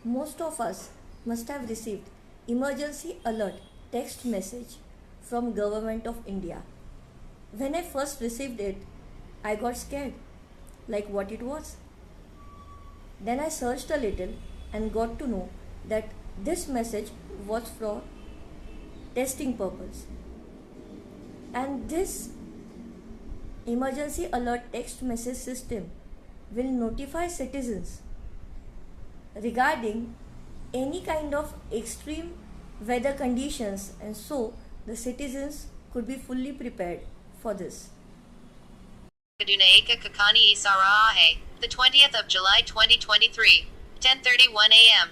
Most of us must have received emergency alert text message from Government of India. When I first received it, I got scared, like what it was. Then I searched a little and got to know that this message was for testing purpose. And this emergency alert text message system will notify citizens regarding any kind of extreme weather conditions, and so the citizens could be fully prepared for this. Kaduna Kakani Isara Ahe, the 20th of July 2023, 10:31 a.m.